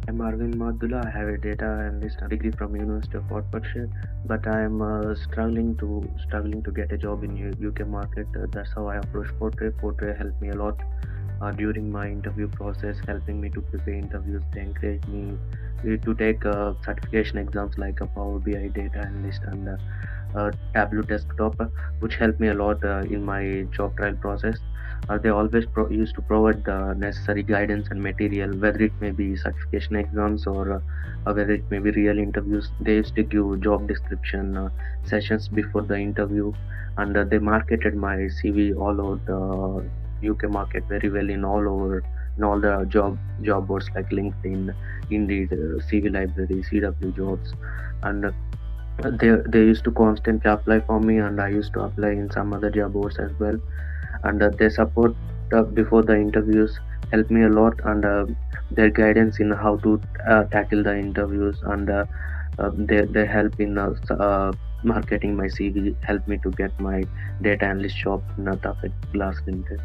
I'm Aravind Maddula. I have a data analyst degree from University of Fortray, but I am struggling to get a job in UK market. That's how I approached Fortray. Fortray helped me a lot during my interview process, helping me to prepare interviews. They encouraged me to take certification exams like a Power BI data analyst and Tableau desktop, which helped me a lot in my job trial process. They always used to provide the necessary guidance and material, whether it may be certification exams or whether it may be real interviews. They used to give job description sessions before the interview, and they marketed my CV all over the UK market very well in all the job boards like LinkedIn, Indeed, CV Library, CW Jobs, and they used to constantly apply for me, and I used to apply in some other job boards as well. And their support before the interviews helped me a lot, and their guidance in how to tackle the interviews, and their help in marketing my CV helped me to get my data analyst job in Tafet Glass Limited.